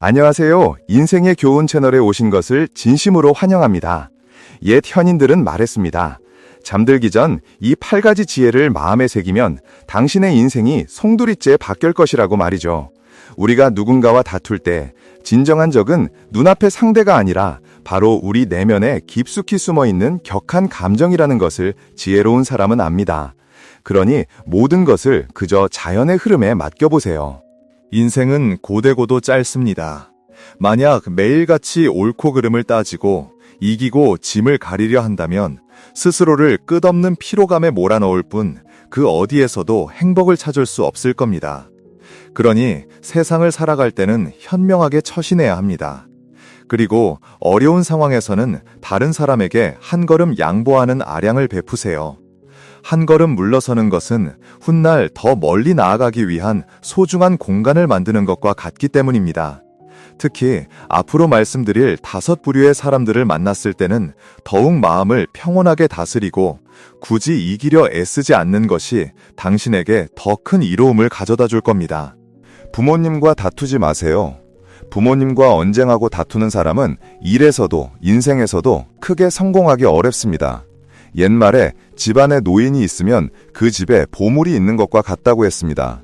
안녕하세요. 인생의 교훈 채널에 오신 것을 진심으로 환영합니다. 옛 현인들은 말했습니다. 잠들기 전 이 8가지 지혜를 마음에 새기면 당신의 인생이 송두리째 바뀔 것이라고 말이죠. 우리가 누군가와 다툴 때 진정한 적은 눈앞의 상대가 아니라 바로 우리 내면에 깊숙이 숨어있는 격한 감정이라는 것을 지혜로운 사람은 압니다. 그러니 모든 것을 그저 자연의 흐름에 맡겨보세요. 인생은 고되고도 짧습니다. 만약 매일같이 옳고 그름을 따지고 이기고 짐을 가리려 한다면 스스로를 끝없는 피로감에 몰아넣을 뿐 그 어디에서도 행복을 찾을 수 없을 겁니다. 그러니 세상을 살아갈 때는 현명하게 처신해야 합니다. 그리고 어려운 상황에서는 다른 사람에게 한 걸음 양보하는 아량을 베푸세요. 한 걸음 물러서는 것은 훗날 더 멀리 나아가기 위한 소중한 공간을 만드는 것과 같기 때문입니다. 특히 앞으로 말씀드릴 5부류의 사람들을 만났을 때는 더욱 마음을 평온하게 다스리고 굳이 이기려 애쓰지 않는 것이 당신에게 더 큰 이로움을 가져다 줄 겁니다. 부모님과 다투지 마세요. 부모님과 언쟁하고 다투는 사람은 일에서도 인생에서도 크게 성공하기 어렵습니다. 옛말에 집안에 노인이 있으면 그 집에 보물이 있는 것과 같다고 했습니다.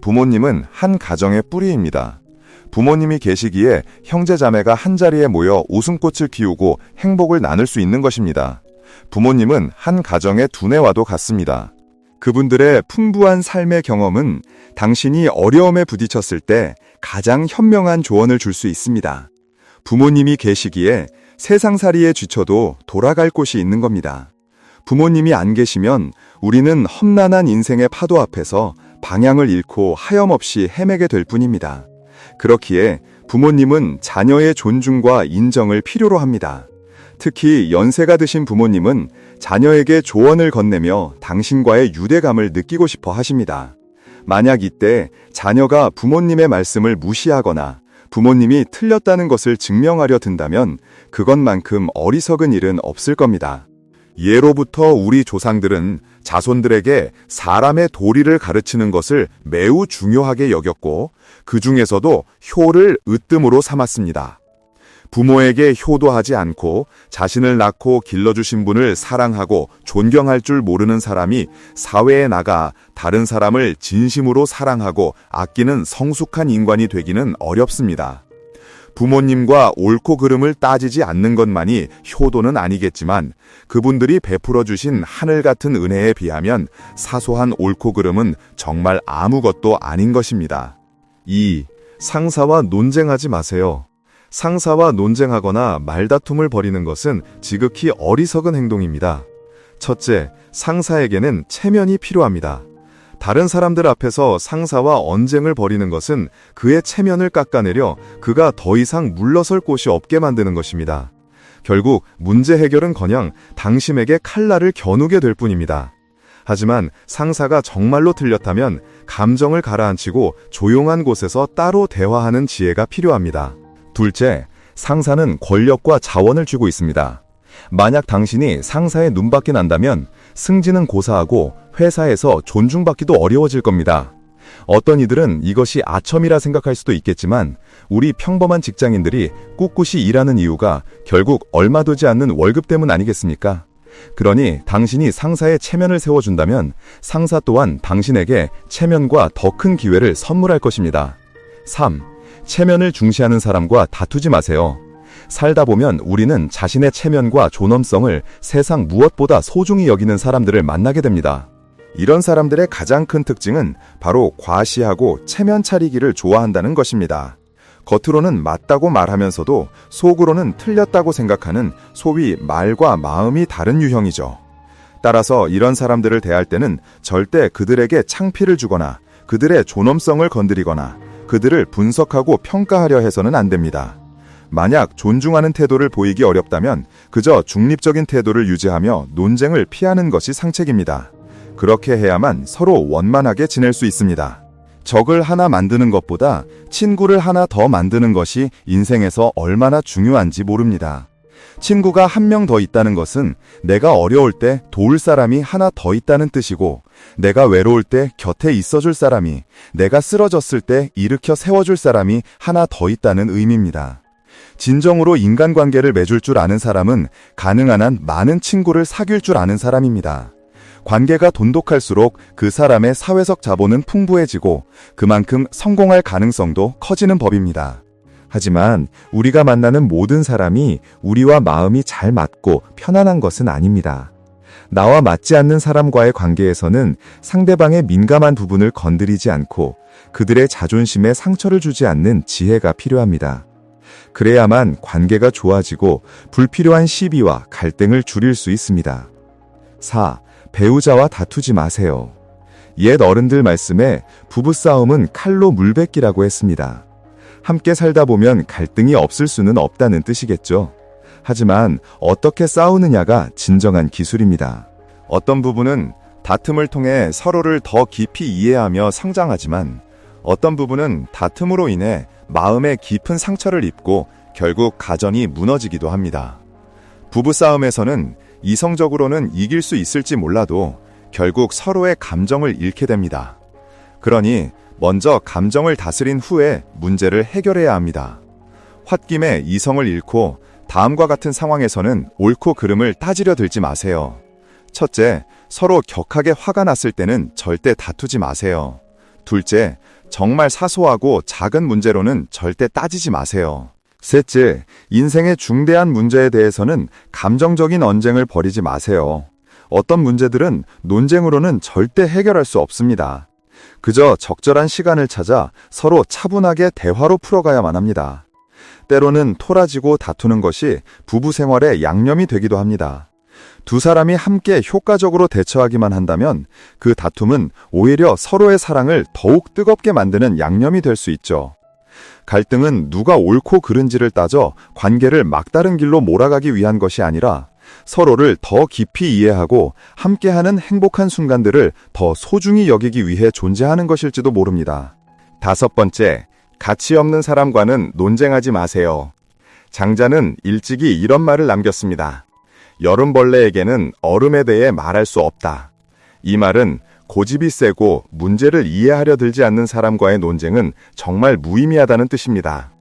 부모님은 한 가정의 뿌리입니다. 부모님이 계시기에 형제자매가 한자리에 모여 웃음꽃을 피우고 행복을 나눌 수 있는 것입니다. 부모님은 한 가정의 두뇌와도 같습니다. 그분들의 풍부한 삶의 경험은 당신이 어려움에 부딪혔을 때 가장 현명한 조언을 줄 수 있습니다. 부모님이 계시기에 세상살이에 지쳐도 돌아갈 곳이 있는 겁니다. 부모님이 안 계시면 우리는 험난한 인생의 파도 앞에서 방향을 잃고 하염없이 헤매게 될 뿐입니다. 그렇기에 부모님은 자녀의 존중과 인정을 필요로 합니다. 특히 연세가 드신 부모님은 자녀에게 조언을 건네며 당신과의 유대감을 느끼고 싶어 하십니다. 만약 이때 자녀가 부모님의 말씀을 무시하거나 부모님이 틀렸다는 것을 증명하려 든다면 그것만큼 어리석은 일은 없을 겁니다. 예로부터 우리 조상들은 자손들에게 사람의 도리를 가르치는 것을 매우 중요하게 여겼고 그 중에서도 효를 으뜸으로 삼았습니다. 부모에게 효도하지 않고 자신을 낳고 길러주신 분을 사랑하고 존경할 줄 모르는 사람이 사회에 나가 다른 사람을 진심으로 사랑하고 아끼는 성숙한 인간이 되기는 어렵습니다. 부모님과 옳고 그름을 따지지 않는 것만이 효도는 아니겠지만 그분들이 베풀어 주신 하늘 같은 은혜에 비하면 사소한 옳고 그름은 정말 아무것도 아닌 것입니다. 2. 상사와 논쟁하지 마세요. 상사와 논쟁하거나 말다툼을 벌이는 것은 지극히 어리석은 행동입니다. 첫째, 상사에게는 체면이 필요합니다. 다른 사람들 앞에서 상사와 언쟁을 벌이는 것은 그의 체면을 깎아내려 그가 더 이상 물러설 곳이 없게 만드는 것입니다. 결국 문제 해결은커녕 당신에게 칼날을 겨누게 될 뿐입니다. 하지만 상사가 정말로 틀렸다면 감정을 가라앉히고 조용한 곳에서 따로 대화하는 지혜가 필요합니다. 둘째, 상사는 권력과 자원을 쥐고 있습니다. 만약 당신이 상사의 눈밖에 난다면 승진은 고사하고 회사에서 존중받기도 어려워질 겁니다. 어떤 이들은 이것이 아첨이라 생각할 수도 있겠지만 우리 평범한 직장인들이 꿋꿋이 일하는 이유가 결국 얼마 되지 않는 월급 때문 아니겠습니까? 그러니 당신이 상사의 체면을 세워준다면 상사 또한 당신에게 체면과 더 큰 기회를 선물할 것입니다. 3. 체면을 중시하는 사람과 다투지 마세요. 살다 보면 우리는 자신의 체면과 존엄성을 세상 무엇보다 소중히 여기는 사람들을 만나게 됩니다. 이런 사람들의 가장 큰 특징은 바로 과시하고 체면 차리기를 좋아한다는 것입니다. 겉으로는 맞다고 말하면서도 속으로는 틀렸다고 생각하는 소위 말과 마음이 다른 유형이죠. 따라서 이런 사람들을 대할 때는 절대 그들에게 창피를 주거나 그들의 존엄성을 건드리거나 그들을 분석하고 평가하려 해서는 안 됩니다. 만약 존중하는 태도를 보이기 어렵다면 그저 중립적인 태도를 유지하며 논쟁을 피하는 것이 상책입니다. 그렇게 해야만 서로 원만하게 지낼 수 있습니다. 적을 하나 만드는 것보다 친구를 하나 더 만드는 것이 인생에서 얼마나 중요한지 모릅니다. 친구가 한 명 더 있다는 것은 내가 어려울 때 도울 사람이 하나 더 있다는 뜻이고, 내가 외로울 때 곁에 있어줄 사람이, 내가 쓰러졌을 때 일으켜 세워줄 사람이 하나 더 있다는 의미입니다. 진정으로 인간관계를 맺을 줄 아는 사람은 가능한 한 많은 친구를 사귈 줄 아는 사람입니다. 관계가 돈독할수록 그 사람의 사회적 자본은 풍부해지고 그만큼 성공할 가능성도 커지는 법입니다. 하지만 우리가 만나는 모든 사람이 우리와 마음이 잘 맞고 편안한 것은 아닙니다. 나와 맞지 않는 사람과의 관계에서는 상대방의 민감한 부분을 건드리지 않고 그들의 자존심에 상처를 주지 않는 지혜가 필요합니다. 그래야만 관계가 좋아지고 불필요한 시비와 갈등을 줄일 수 있습니다. 4. 배우자와 다투지 마세요. 옛 어른들 말씀에 부부싸움은 칼로 물베기라고 했습니다. 함께 살다 보면 갈등이 없을 수는 없다는 뜻이겠죠. 하지만 어떻게 싸우느냐가 진정한 기술입니다. 어떤 부분은 다툼을 통해 서로를 더 깊이 이해하며 성장하지만, 어떤 부분은 다툼으로 인해 마음에 깊은 상처를 입고 결국 가정이 무너지기도 합니다. 부부싸움에서는 이성적으로는 이길 수 있을지 몰라도 결국 서로의 감정을 잃게 됩니다. 그러니 먼저 감정을 다스린 후에 문제를 해결해야 합니다. 홧김에 이성을 잃고 다음과 같은 상황에서는 옳고 그름을 따지려 들지 마세요. 첫째, 서로 격하게 화가 났을 때는 절대 다투지 마세요. 둘째, 정말 사소하고 작은 문제로는 절대 따지지 마세요. 셋째, 인생의 중대한 문제에 대해서는 감정적인 언쟁을 벌이지 마세요. 어떤 문제들은 논쟁으로는 절대 해결할 수 없습니다. 그저 적절한 시간을 찾아 서로 차분하게 대화로 풀어가야만 합니다. 때로는 토라지고 다투는 것이 부부 생활의 양념이 되기도 합니다. 두 사람이 함께 효과적으로 대처하기만 한다면 그 다툼은 오히려 서로의 사랑을 더욱 뜨겁게 만드는 양념이 될 수 있죠. 갈등은 누가 옳고 그른지를 따져 관계를 막다른 길로 몰아가기 위한 것이 아니라 서로를 더 깊이 이해하고 함께하는 행복한 순간들을 더 소중히 여기기 위해 존재하는 것일지도 모릅니다. 5번째, 가치 없는 사람과는 논쟁하지 마세요. 장자는 일찍이 이런 말을 남겼습니다. 여름벌레에게는 얼음에 대해 말할 수 없다. 이 말은 고집이 세고 문제를 이해하려 들지 않는 사람과의 논쟁은 정말 무의미하다는 뜻입니다.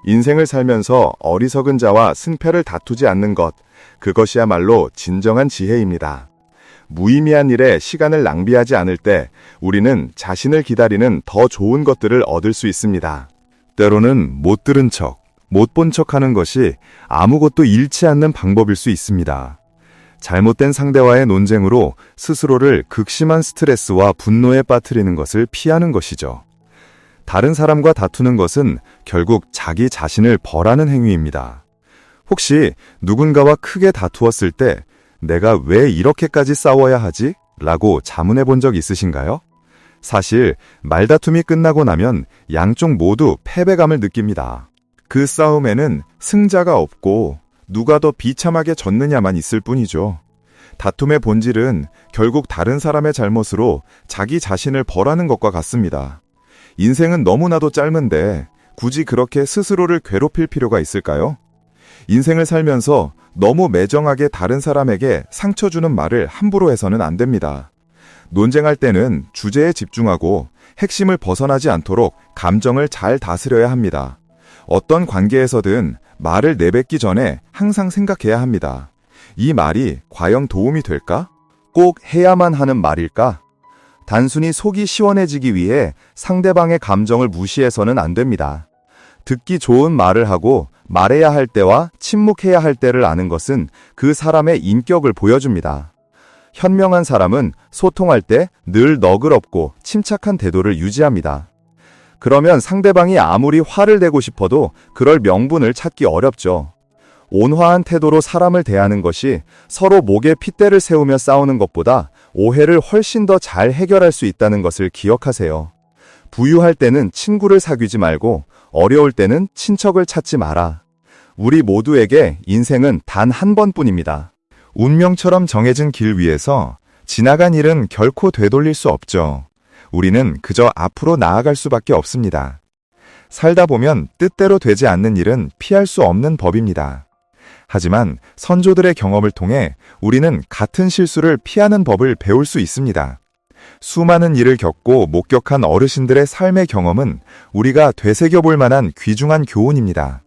인생을 살면서 어리석은 자와 승패를 다투지 않는 것, 그것이야말로 진정한 지혜입니다. 무의미한 일에 시간을 낭비하지 않을 때 우리는 자신을 기다리는 더 좋은 것들을 얻을 수 있습니다. 때로는 못 들은 척, 못 본 척하는 것이 아무것도 잃지 않는 방법일 수 있습니다. 잘못된 상대와의 논쟁으로 스스로를 극심한 스트레스와 분노에 빠뜨리는 것을 피하는 것이죠. 다른 사람과 다투는 것은 결국 자기 자신을 벌하는 행위입니다. 혹시 누군가와 크게 다투었을 때 내가 왜 이렇게까지 싸워야 하지? 라고 자문해 본 적 있으신가요? 사실 말다툼이 끝나고 나면 양쪽 모두 패배감을 느낍니다. 그 싸움에는 승자가 없고 누가 더 비참하게 졌느냐만 있을 뿐이죠. 다툼의 본질은 결국 다른 사람의 잘못으로 자기 자신을 벌하는 것과 같습니다. 인생은 너무나도 짧은데 굳이 그렇게 스스로를 괴롭힐 필요가 있을까요? 인생을 살면서 너무 매정하게 다른 사람에게 상처 주는 말을 함부로 해서는 안 됩니다. 논쟁할 때는 주제에 집중하고 핵심을 벗어나지 않도록 감정을 잘 다스려야 합니다. 어떤 관계에서든 말을 내뱉기 전에 항상 생각해야 합니다. 이 말이 과연 도움이 될까? 꼭 해야만 하는 말일까? 단순히 속이 시원해지기 위해 상대방의 감정을 무시해서는 안 됩니다. 듣기 좋은 말을 하고 말해야 할 때와 침묵해야 할 때를 아는 것은 그 사람의 인격을 보여줍니다. 현명한 사람은 소통할 때 늘 너그럽고 침착한 태도를 유지합니다. 그러면 상대방이 아무리 화를 내고 싶어도 그럴 명분을 찾기 어렵죠. 온화한 태도로 사람을 대하는 것이 서로 목에 핏대를 세우며 싸우는 것보다 오해를 훨씬 더 잘 해결할 수 있다는 것을 기억하세요. 부유할 때는 친구를 사귀지 말고 어려울 때는 친척을 찾지 마라. 우리 모두에게 인생은 단 한 번뿐입니다. 운명처럼 정해진 길 위에서 지나간 일은 결코 되돌릴 수 없죠. 우리는 그저 앞으로 나아갈 수밖에 없습니다. 살다 보면 뜻대로 되지 않는 일은 피할 수 없는 법입니다. 하지만 선조들의 경험을 통해 우리는 같은 실수를 피하는 법을 배울 수 있습니다. 수많은 일을 겪고 목격한 어르신들의 삶의 경험은 우리가 되새겨볼 만한 귀중한 교훈입니다.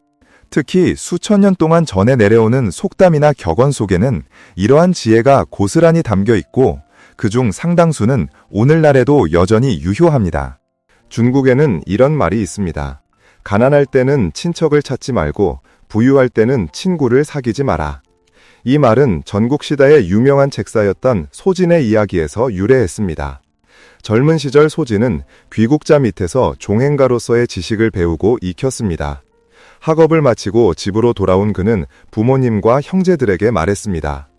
특히 수천 년 동안 전해 내려오는 속담이나 격언 속에는 이러한 지혜가 고스란히 담겨 있고 그중 상당수는 오늘날에도 여전히 유효합니다. 중국에는 이런 말이 있습니다. 가난할 때는 친척을 찾지 말고 부유할 때는 친구를 사귀지 마라. 이 말은 전국시대의 유명한 책사였던 소진의 이야기에서 유래했습니다. 젊은 시절 소진은 귀국자 밑에서 종행가로서의 지식을 배우고 익혔습니다. 학업을 마치고 집으로 돌아온 그는 부모님과 형제들에게 말했습니다.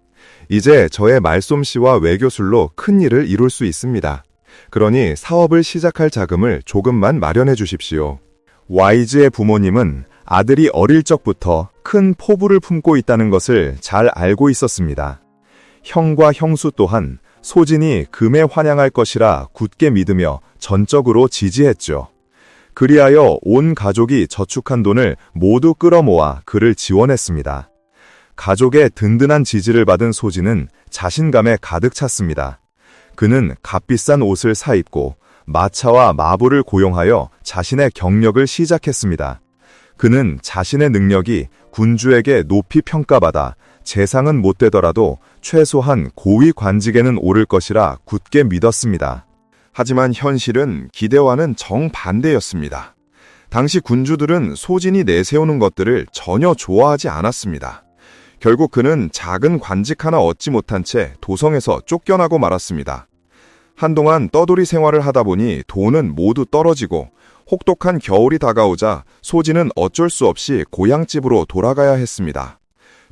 이제 저의 말솜씨와 외교술로 큰 일을 이룰 수 있습니다. 그러니 사업을 시작할 자금을 조금만 마련해 주십시오. Y즈의 부모님은 아들이 어릴 적부터 큰 포부를 품고 있다는 것을 잘 알고 있었습니다. 형과 형수 또한 소진이 금에 환양할 것이라 굳게 믿으며 전적으로 지지했죠. 그리하여 온 가족이 저축한 돈을 모두 끌어모아 그를 지원했습니다. 가족의 든든한 지지를 받은 소진은 자신감에 가득 찼습니다. 그는 값비싼 옷을 사입고 마차와 마부를 고용하여 자신의 경력을 시작했습니다. 그는 자신의 능력이 군주에게 높이 평가받아 재상은 못 되더라도 최소한 고위 관직에는 오를 것이라 굳게 믿었습니다. 하지만 현실은 기대와는 정반대였습니다. 당시 군주들은 소진이 내세우는 것들을 전혀 좋아하지 않았습니다. 결국 그는 작은 관직 하나 얻지 못한 채 도성에서 쫓겨나고 말았습니다. 한동안 떠돌이 생활을 하다 보니 돈은 모두 떨어지고 혹독한 겨울이 다가오자 소진은 어쩔 수 없이 고향집으로 돌아가야 했습니다.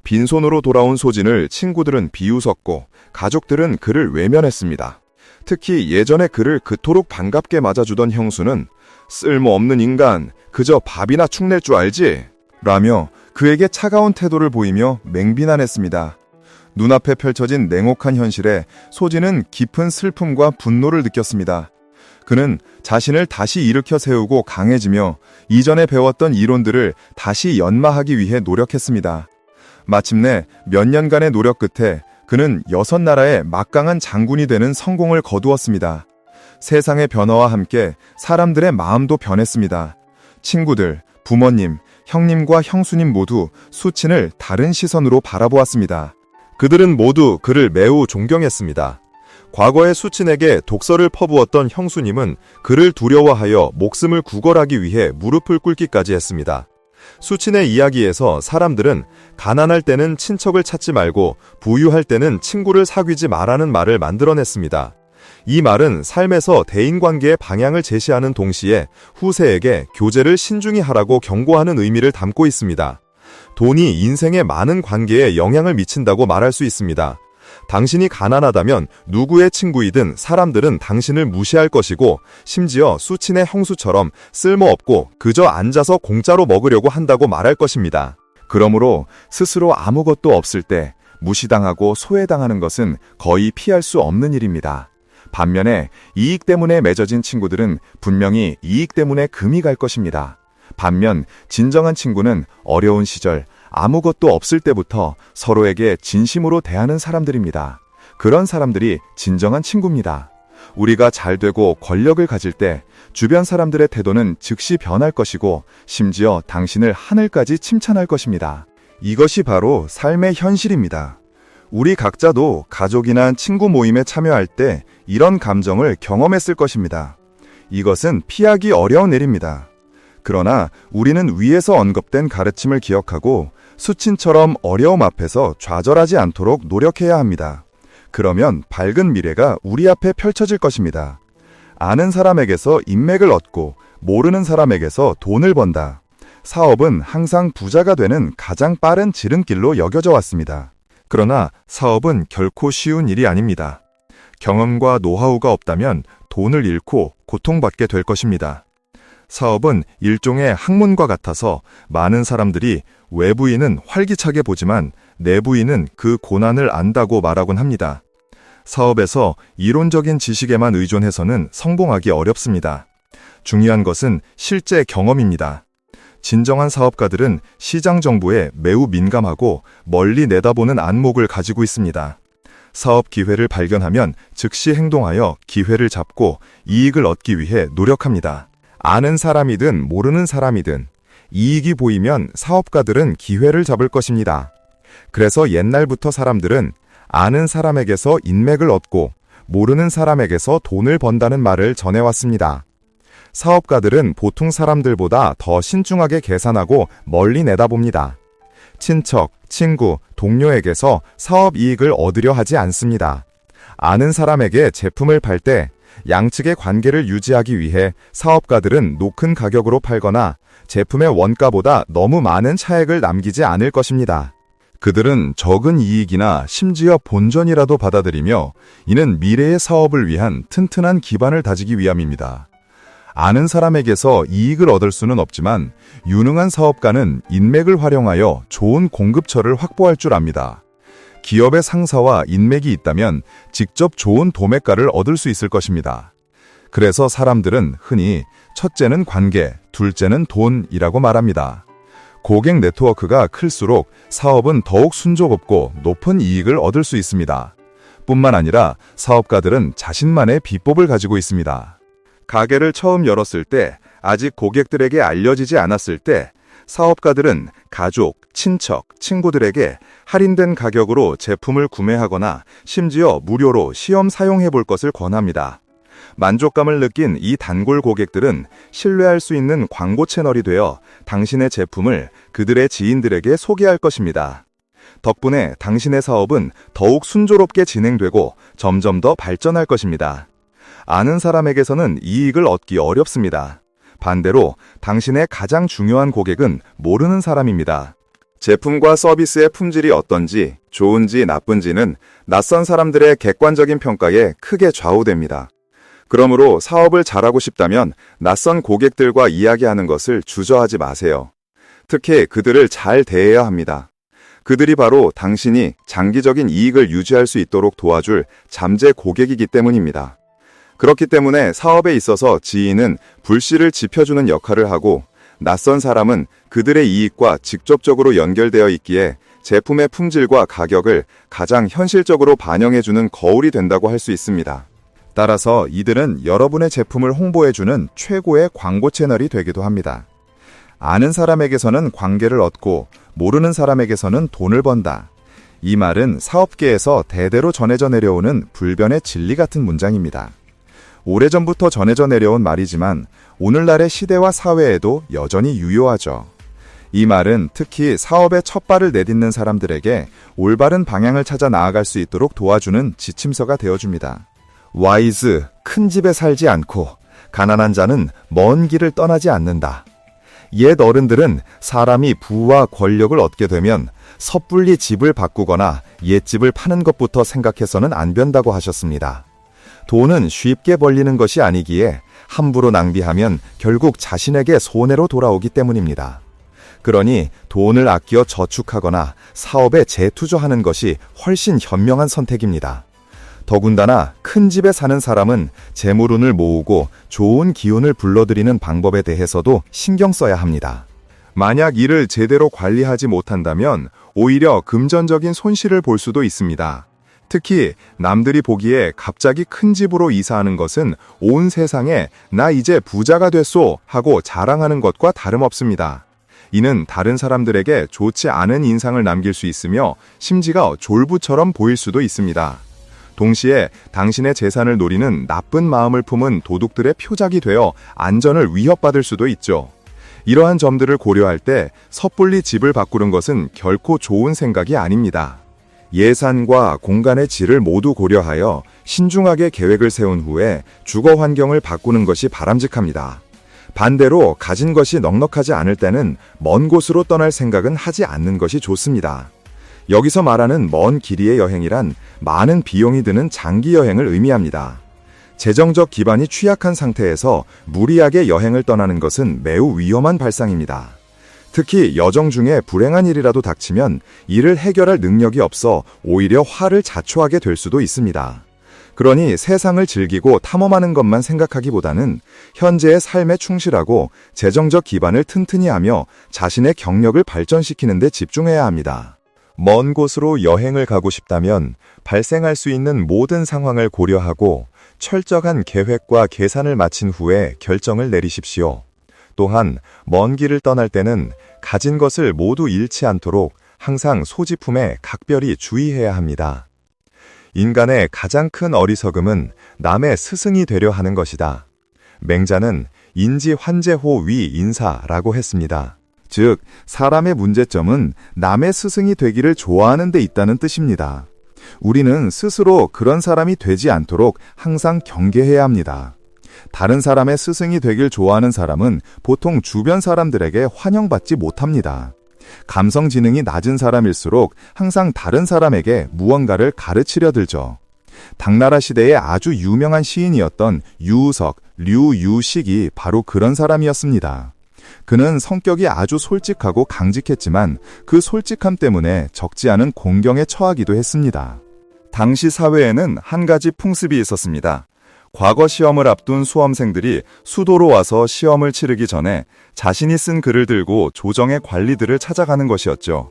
빈손으로 돌아온 소진을 친구들은 비웃었고 가족들은 그를 외면했습니다. 특히 예전에 그를 그토록 반갑게 맞아주던 형수는 쓸모없는 인간, 그저 밥이나 축낼 줄 알지? 라며 그에게 차가운 태도를 보이며 맹비난했습니다. 눈앞에 펼쳐진 냉혹한 현실에 소진은 깊은 슬픔과 분노를 느꼈습니다. 그는 자신을 다시 일으켜 세우고 강해지며 이전에 배웠던 이론들을 다시 연마하기 위해 노력했습니다. 마침내 몇 년간의 노력 끝에 그는 6나라의 막강한 장군이 되는 성공을 거두었습니다. 세상의 변화와 함께 사람들의 마음도 변했습니다. 친구들, 부모님, 형님과 형수님 모두 수친을 다른 시선으로 바라보았습니다. 그들은 모두 그를 매우 존경했습니다. 과거의 수친에게 독서를 퍼부었던 형수님은 그를 두려워하여 목숨을 구걸하기 위해 무릎을 꿇기까지 했습니다. 수친의 이야기에서 사람들은 가난할 때는 친척을 찾지 말고 부유할 때는 친구를 사귀지 마라는 말을 만들어냈습니다. 이 말은 삶에서 대인관계의 방향을 제시하는 동시에 후세에게 교제를 신중히 하라고 경고하는 의미를 담고 있습니다. 돈이 인생의 많은 관계에 영향을 미친다고 말할 수 있습니다. 당신이 가난하다면 누구의 친구이든 사람들은 당신을 무시할 것이고 심지어 수친의 형수처럼 쓸모없고 그저 앉아서 공짜로 먹으려고 한다고 말할 것입니다. 그러므로 스스로 아무것도 없을 때 무시당하고 소외당하는 것은 거의 피할 수 없는 일입니다. 반면에 이익 때문에 맺어진 친구들은 분명히 이익 때문에 금이 갈 것입니다. 반면 진정한 친구는 어려운 시절 아무것도 없을 때부터 서로에게 진심으로 대하는 사람들입니다. 그런 사람들이 진정한 친구입니다. 우리가 잘 되고 권력을 가질 때 주변 사람들의 태도는 즉시 변할 것이고 심지어 당신을 하늘까지 칭찬할 것입니다. 이것이 바로 삶의 현실입니다. 우리 각자도 가족이나 친구 모임에 참여할 때 이런 감정을 경험했을 것입니다. 이것은 피하기 어려운 일입니다. 그러나 우리는 위에서 언급된 가르침을 기억하고 수친처럼 어려움 앞에서 좌절하지 않도록 노력해야 합니다. 그러면 밝은 미래가 우리 앞에 펼쳐질 것입니다. 아는 사람에게서 인맥을 얻고 모르는 사람에게서 돈을 번다. 사업은 항상 부자가 되는 가장 빠른 지름길로 여겨져 왔습니다. 그러나 사업은 결코 쉬운 일이 아닙니다. 경험과 노하우가 없다면 돈을 잃고 고통받게 될 것입니다. 사업은 일종의 학문과 같아서 많은 사람들이 외부인은 활기차게 보지만 내부인은 그 고난을 안다고 말하곤 합니다. 사업에서 이론적인 지식에만 의존해서는 성공하기 어렵습니다. 중요한 것은 실제 경험입니다. 진정한 사업가들은 시장 정보에 매우 민감하고 멀리 내다보는 안목을 가지고 있습니다. 사업 기회를 발견하면 즉시 행동하여 기회를 잡고 이익을 얻기 위해 노력합니다. 아는 사람이든 모르는 사람이든 이익이 보이면 사업가들은 기회를 잡을 것입니다. 그래서 옛날부터 사람들은 아는 사람에게서 인맥을 얻고 모르는 사람에게서 돈을 번다는 말을 전해왔습니다. 사업가들은 보통 사람들보다 더 신중하게 계산하고 멀리 내다봅니다. 친척, 친구, 동료에게서 사업 이익을 얻으려 하지 않습니다. 아는 사람에게 제품을 팔 때 양측의 관계를 유지하기 위해 사업가들은 높은 가격으로 팔거나 제품의 원가보다 너무 많은 차액을 남기지 않을 것입니다. 그들은 적은 이익이나 심지어 본전이라도 받아들이며 이는 미래의 사업을 위한 튼튼한 기반을 다지기 위함입니다. 아는 사람에게서 이익을 얻을 수는 없지만 유능한 사업가는 인맥을 활용하여 좋은 공급처를 확보할 줄 압니다. 기업의 상사와 인맥이 있다면 직접 좋은 도매가를 얻을 수 있을 것입니다. 그래서 사람들은 흔히 첫째는 관계, 둘째는 돈이라고 말합니다. 고객 네트워크가 클수록 사업은 더욱 순조롭고 높은 이익을 얻을 수 있습니다. 뿐만 아니라 사업가들은 자신만의 비법을 가지고 있습니다. 가게를 처음 열었을 때, 아직 고객들에게 알려지지 않았을 때, 사업가들은 가족, 친척, 친구들에게 할인된 가격으로 제품을 구매하거나 심지어 무료로 시험 사용해 볼 것을 권합니다. 만족감을 느낀 이 단골 고객들은 신뢰할 수 있는 광고 채널이 되어 당신의 제품을 그들의 지인들에게 소개할 것입니다. 덕분에 당신의 사업은 더욱 순조롭게 진행되고 점점 더 발전할 것입니다. 아는 사람에게서는 이익을 얻기 어렵습니다. 반대로 당신의 가장 중요한 고객은 모르는 사람입니다. 제품과 서비스의 품질이 어떤지, 좋은지 나쁜지는 낯선 사람들의 객관적인 평가에 크게 좌우됩니다. 그러므로 사업을 잘하고 싶다면 낯선 고객들과 이야기하는 것을 주저하지 마세요. 특히 그들을 잘 대해야 합니다. 그들이 바로 당신이 장기적인 이익을 유지할 수 있도록 도와줄 잠재 고객이기 때문입니다. 그렇기 때문에 사업에 있어서 지인은 불씨를 지펴주는 역할을 하고 낯선 사람은 그들의 이익과 직접적으로 연결되어 있기에 제품의 품질과 가격을 가장 현실적으로 반영해주는 거울이 된다고 할 수 있습니다. 따라서 이들은 여러분의 제품을 홍보해주는 최고의 광고 채널이 되기도 합니다. 아는 사람에게서는 관계를 얻고 모르는 사람에게서는 돈을 번다. 이 말은 사업계에서 대대로 전해져 내려오는 불변의 진리 같은 문장입니다. 오래전부터 전해져 내려온 말이지만 오늘날의 시대와 사회에도 여전히 유효하죠. 이 말은 특히 사업에 첫 발을 내딛는 사람들에게 올바른 방향을 찾아 나아갈 수 있도록 도와주는 지침서가 되어줍니다. 와이즈, 큰 집에 살지 않고 가난한 자는 먼 길을 떠나지 않는다. 옛 어른들은 사람이 부와 권력을 얻게 되면 섣불리 집을 바꾸거나 옛집을 파는 것부터 생각해서는 안 된다고 하셨습니다. 돈은 쉽게 벌리는 것이 아니기에 함부로 낭비하면 결국 자신에게 손해로 돌아오기 때문입니다. 그러니 돈을 아껴 저축하거나 사업에 재투자하는 것이 훨씬 현명한 선택입니다. 더군다나 큰 집에 사는 사람은 재물운을 모으고 좋은 기운을 불러들이는 방법에 대해서도 신경 써야 합니다. 만약 이를 제대로 관리하지 못한다면 오히려 금전적인 손실을 볼 수도 있습니다. 특히 남들이 보기에 갑자기 큰 집으로 이사하는 것은 온 세상에 나 이제 부자가 됐소 하고 자랑하는 것과 다름없습니다. 이는 다른 사람들에게 좋지 않은 인상을 남길 수 있으며 심지가 졸부처럼 보일 수도 있습니다. 동시에 당신의 재산을 노리는 나쁜 마음을 품은 도둑들의 표적이 되어 안전을 위협받을 수도 있죠. 이러한 점들을 고려할 때 섣불리 집을 바꾸는 것은 결코 좋은 생각이 아닙니다. 예산과 공간의 질을 모두 고려하여 신중하게 계획을 세운 후에 주거 환경을 바꾸는 것이 바람직합니다. 반대로 가진 것이 넉넉하지 않을 때는 먼 곳으로 떠날 생각은 하지 않는 것이 좋습니다. 여기서 말하는 먼 길이의 여행이란 많은 비용이 드는 장기 여행을 의미합니다. 재정적 기반이 취약한 상태에서 무리하게 여행을 떠나는 것은 매우 위험한 발상입니다. 특히 여정 중에 불행한 일이라도 닥치면 이를 해결할 능력이 없어 오히려 화를 자초하게 될 수도 있습니다. 그러니 세상을 즐기고 탐험하는 것만 생각하기보다는 현재의 삶에 충실하고 재정적 기반을 튼튼히 하며 자신의 경력을 발전시키는 데 집중해야 합니다. 먼 곳으로 여행을 가고 싶다면 발생할 수 있는 모든 상황을 고려하고 철저한 계획과 계산을 마친 후에 결정을 내리십시오. 또한 먼 길을 떠날 때는 가진 것을 모두 잃지 않도록 항상 소지품에 각별히 주의해야 합니다. 인간의 가장 큰 어리석음은 남의 스승이 되려 하는 것이다. 맹자는 인지 환제호 위 인사라고 했습니다. 즉, 사람의 문제점은 남의 스승이 되기를 좋아하는 데 있다는 뜻입니다. 우리는 스스로 그런 사람이 되지 않도록 항상 경계해야 합니다. 다른 사람의 스승이 되길 좋아하는 사람은 보통 주변 사람들에게 환영받지 못합니다. 감성 지능이 낮은 사람일수록 항상 다른 사람에게 무언가를 가르치려 들죠. 당나라 시대에 아주 유명한 시인이었던 유우석, 류유식이 바로 그런 사람이었습니다. 그는 성격이 아주 솔직하고 강직했지만 그 솔직함 때문에 적지 않은 공경에 처하기도 했습니다. 당시 사회에는 한 가지 풍습이 있었습니다. 과거 시험을 앞둔 수험생들이 수도로 와서 시험을 치르기 전에 자신이 쓴 글을 들고 조정의 관리들을 찾아가는 것이었죠.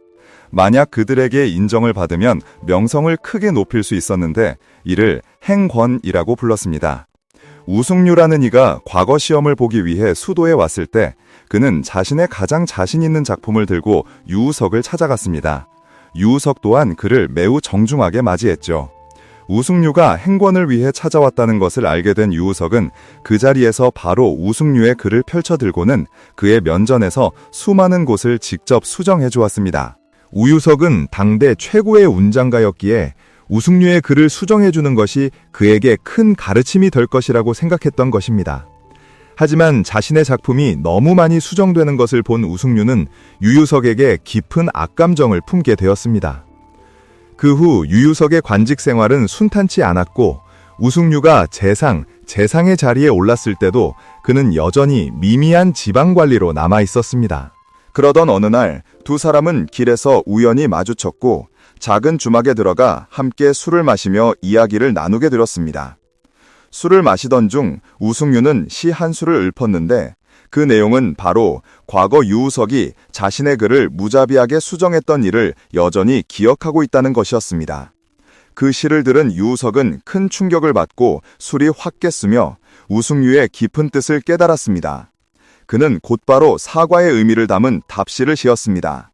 만약 그들에게 인정을 받으면 명성을 크게 높일 수 있었는데 이를 행권이라고 불렀습니다. 우승류라는 이가 과거 시험을 보기 위해 수도에 왔을 때 그는 자신의 가장 자신 있는 작품을 들고 유우석을 찾아갔습니다. 유우석 또한 그를 매우 정중하게 맞이했죠. 우승류가 행권을 위해 찾아왔다는 것을 알게 된 유우석은 그 자리에서 바로 우승류의 글을 펼쳐들고는 그의 면전에서 수많은 곳을 직접 수정해 주었습니다. 우유석은 당대 최고의 운장가였기에 우승류의 글을 수정해 주는 것이 그에게 큰 가르침이 될 것이라고 생각했던 것입니다. 하지만 자신의 작품이 너무 많이 수정되는 것을 본 우승류는 유유석에게 깊은 악감정을 품게 되었습니다. 그 후 유유석의 관직 생활은 순탄치 않았고 우승류가 재상의 자리에 올랐을 때도 그는 여전히 미미한 지방관리로 남아 있었습니다. 그러던 어느 날 두 사람은 길에서 우연히 마주쳤고 작은 주막에 들어가 함께 술을 마시며 이야기를 나누게 되었습니다. 술을 마시던 중 우승류는 시 한 수를 읊었는데 그 내용은 바로 과거 유우석이 자신의 글을 무자비하게 수정했던 일을 여전히 기억하고 있다는 것이었습니다. 그 시를 들은 유우석은 큰 충격을 받고 술이 확 깼으며 우승류의 깊은 뜻을 깨달았습니다. 그는 곧바로 사과의 의미를 담은 답시를 지었습니다.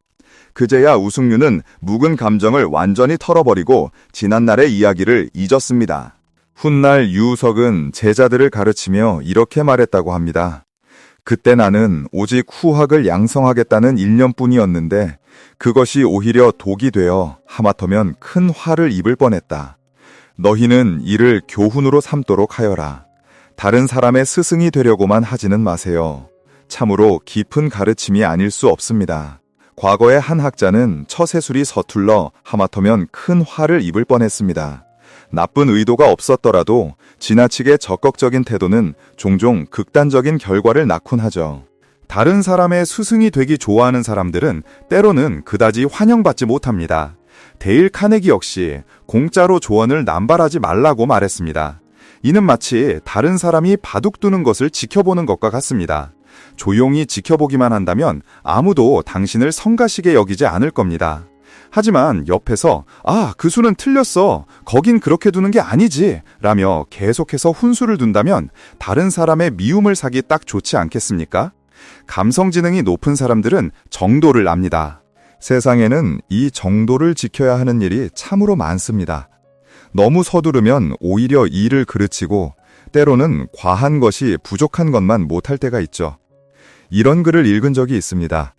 그제야 우승류는 묵은 감정을 완전히 털어버리고 지난날의 이야기를 잊었습니다. 훗날 유우석은 제자들을 가르치며 이렇게 말했다고 합니다. 그때 나는 오직 후학을 양성하겠다는 일념뿐이었는데 그것이 오히려 독이 되어 하마터면 큰 화를 입을 뻔했다. 너희는 이를 교훈으로 삼도록 하여라. 다른 사람의 스승이 되려고만 하지는 마세요. 참으로 깊은 가르침이 아닐 수 없습니다. 과거의 한 학자는 처세술이 서툴러 하마터면 큰 화를 입을 뻔했습니다. 나쁜 의도가 없었더라도 지나치게 적극적인 태도는 종종 극단적인 결과를 낳곤 하죠. 다른 사람의 스승이 되기 좋아하는 사람들은 때로는 그다지 환영받지 못합니다. 데일 카네기 역시 공짜로 조언을 남발하지 말라고 말했습니다. 이는 마치 다른 사람이 바둑 두는 것을 지켜보는 것과 같습니다. 조용히 지켜보기만 한다면 아무도 당신을 성가시게 여기지 않을 겁니다. 하지만 옆에서 그 수는 틀렸어. 거긴 그렇게 두는 게 아니지. 라며 계속해서 훈수를 둔다면 다른 사람의 미움을 사기 딱 좋지 않겠습니까? 감성지능이 높은 사람들은 정도를 압니다. 세상에는 이 정도를 지켜야 하는 일이 참으로 많습니다. 너무 서두르면 오히려 일을 그르치고 때로는 과한 것이 부족한 것만 못할 때가 있죠. 이런 글을 읽은 적이 있습니다.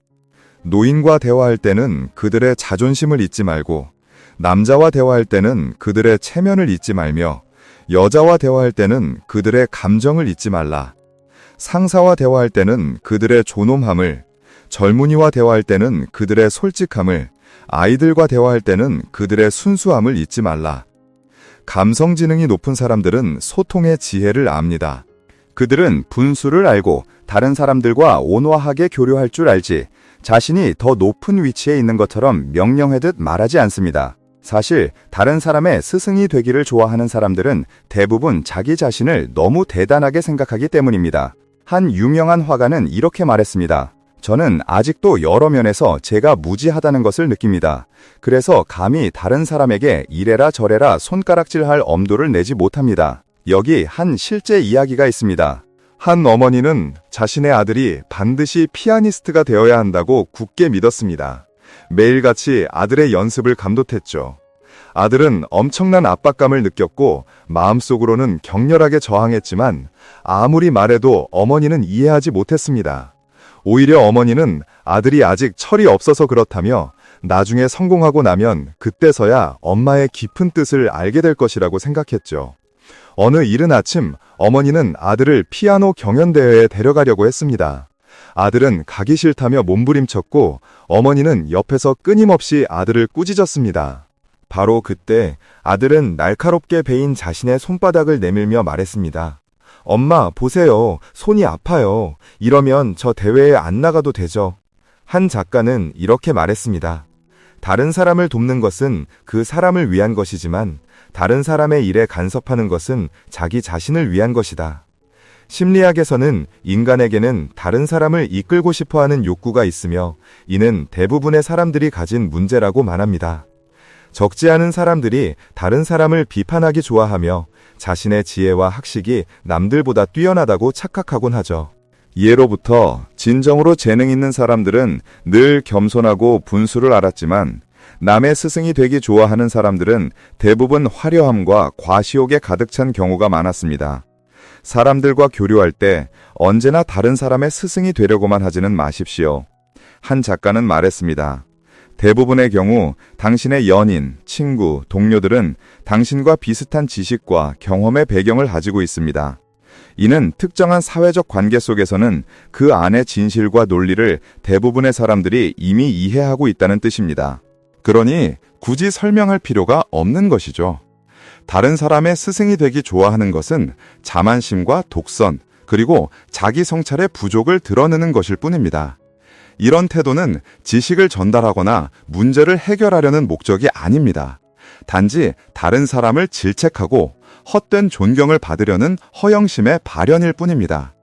노인과 대화할 때는 그들의 자존심을 잊지 말고 남자와 대화할 때는 그들의 체면을 잊지 말며 여자와 대화할 때는 그들의 감정을 잊지 말라. 상사와 대화할 때는 그들의 존엄함을, 젊은이와 대화할 때는 그들의 솔직함을, 아이들과 대화할 때는 그들의 순수함을 잊지 말라. 감성지능이 높은 사람들은 소통의 지혜를 압니다. 그들은 분수를 알고 다른 사람들과 온화하게 교류할 줄 알지 자신이 더 높은 위치에 있는 것처럼 명령하듯 말하지 않습니다. 사실 다른 사람의 스승이 되기를 좋아하는 사람들은 대부분 자기 자신을 너무 대단하게 생각하기 때문입니다. 한 유명한 화가는 이렇게 말했습니다. 저는 아직도 여러 면에서 제가 무지하다는 것을 느낍니다. 그래서 감히 다른 사람에게 이래라 저래라 손가락질할 엄두를 내지 못합니다. 여기 한 실제 이야기가 있습니다. 한 어머니는 자신의 아들이 반드시 피아니스트가 되어야 한다고 굳게 믿었습니다. 매일같이 아들의 연습을 감독했죠. 아들은 엄청난 압박감을 느꼈고 마음속으로는 격렬하게 저항했지만 아무리 말해도 어머니는 이해하지 못했습니다. 오히려 어머니는 아들이 아직 철이 없어서 그렇다며 나중에 성공하고 나면 그때서야 엄마의 깊은 뜻을 알게 될 것이라고 생각했죠. 어느 이른 아침 어머니는 아들을 피아노 경연대회에 데려가려고 했습니다. 아들은 가기 싫다며 몸부림쳤고 어머니는 옆에서 끊임없이 아들을 꾸짖었습니다. 바로 그때 아들은 날카롭게 베인 자신의 손바닥을 내밀며 말했습니다. 엄마, 보세요. 손이 아파요. 이러면 저 대회에 안 나가도 되죠. 한 작가는 이렇게 말했습니다. 다른 사람을 돕는 것은 그 사람을 위한 것이지만 다른 사람의 일에 간섭하는 것은 자기 자신을 위한 것이다. 심리학에서는 인간에게는 다른 사람을 이끌고 싶어하는 욕구가 있으며 이는 대부분의 사람들이 가진 문제라고 말합니다. 적지 않은 사람들이 다른 사람을 비판하기 좋아하며 자신의 지혜와 학식이 남들보다 뛰어나다고 착각하곤 하죠. 예로부터 진정으로 재능 있는 사람들은 늘 겸손하고 분수를 알았지만 남의 스승이 되기 좋아하는 사람들은 대부분 화려함과 과시욕에 가득 찬 경우가 많았습니다. 사람들과 교류할 때 언제나 다른 사람의 스승이 되려고만 하지는 마십시오. 한 작가는 말했습니다. 대부분의 경우 당신의 연인, 친구, 동료들은 당신과 비슷한 지식과 경험의 배경을 가지고 있습니다. 이는 특정한 사회적 관계 속에서는 그 안의 진실과 논리를 대부분의 사람들이 이미 이해하고 있다는 뜻입니다. 그러니 굳이 설명할 필요가 없는 것이죠. 다른 사람의 스승이 되기 좋아하는 것은 자만심과 독선, 그리고 자기 성찰의 부족을 드러내는 것일 뿐입니다. 이런 태도는 지식을 전달하거나 문제를 해결하려는 목적이 아닙니다. 단지 다른 사람을 질책하고 헛된 존경을 받으려는 허영심의 발현일 뿐입니다.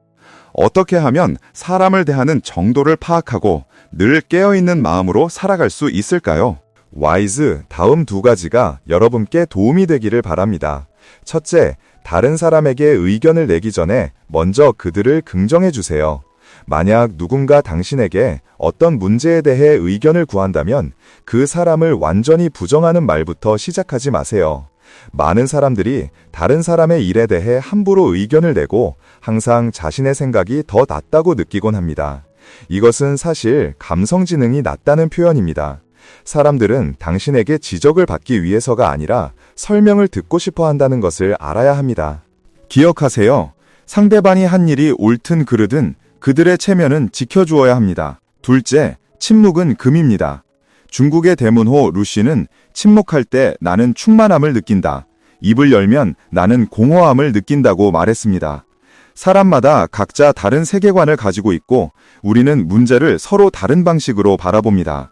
어떻게 하면 사람을 대하는 정도를 파악하고 늘 깨어있는 마음으로 살아갈 수 있을까요? 와이즈 다음 두 가지가 여러분께 도움이 되기를 바랍니다. 첫째, 다른 사람에게 의견을 내기 전에 먼저 그들을 긍정해 주세요. 만약 누군가 당신에게 어떤 문제에 대해 의견을 구한다면 그 사람을 완전히 부정하는 말부터 시작하지 마세요. 많은 사람들이 다른 사람의 일에 대해 함부로 의견을 내고 항상 자신의 생각이 더 낫다고 느끼곤 합니다. 이것은 사실 감성 지능이 낮다는 표현입니다. 사람들은 당신에게 지적을 받기 위해서가 아니라 설명을 듣고 싶어 한다는 것을 알아야 합니다. 기억하세요. 상대방이 한 일이 옳든 그르든 그들의 체면은 지켜주어야 합니다. 둘째, 침묵은 금입니다. 중국의 대문호 루시는 침묵할 때 나는 충만함을 느낀다. 입을 열면 나는 공허함을 느낀다고 말했습니다. 사람마다 각자 다른 세계관을 가지고 있고 우리는 문제를 서로 다른 방식으로 바라봅니다.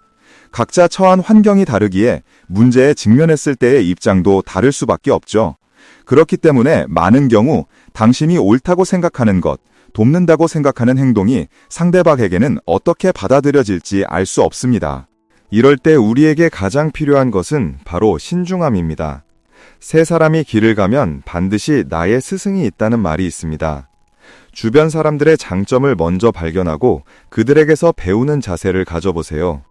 각자 처한 환경이 다르기에 문제에 직면했을 때의 입장도 다를 수밖에 없죠. 그렇기 때문에 많은 경우 당신이 옳다고 생각하는 것, 돕는다고 생각하는 행동이 상대방에게는 어떻게 받아들여질지 알 수 없습니다. 이럴 때 우리에게 가장 필요한 것은 바로 신중함입니다. 세 사람이 길을 가면 반드시 나의 스승이 있다는 말이 있습니다. 주변 사람들의 장점을 먼저 발견하고 그들에게서 배우는 자세를 가져보세요.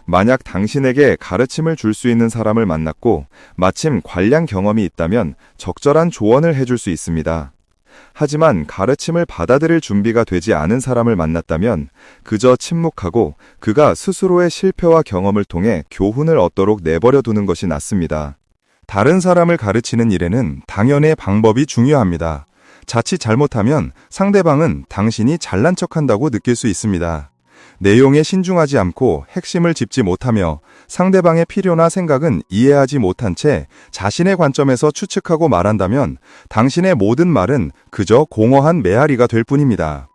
만약 당신에게 가르침을 줄 수 있는 사람을 만났고 마침 관량 경험이 있다면 적절한 조언을 해줄 수 있습니다. 하지만 가르침을 받아들일 준비가 되지 않은 사람을 만났다면 그저 침묵하고 그가 스스로의 실패와 경험을 통해 교훈을 얻도록 내버려 두는 것이 낫습니다. 다른 사람을 가르치는 일에는 당연히 방법이 중요합니다. 자칫 잘못하면 상대방은 당신이 잘난 척한다고 느낄 수 있습니다. 내용에 신중하지 않고 핵심을 짚지 못하며 상대방의 필요나 생각은 이해하지 못한 채 자신의 관점에서 추측하고 말한다면 당신의 모든 말은 그저 공허한 메아리가 될 뿐입니다.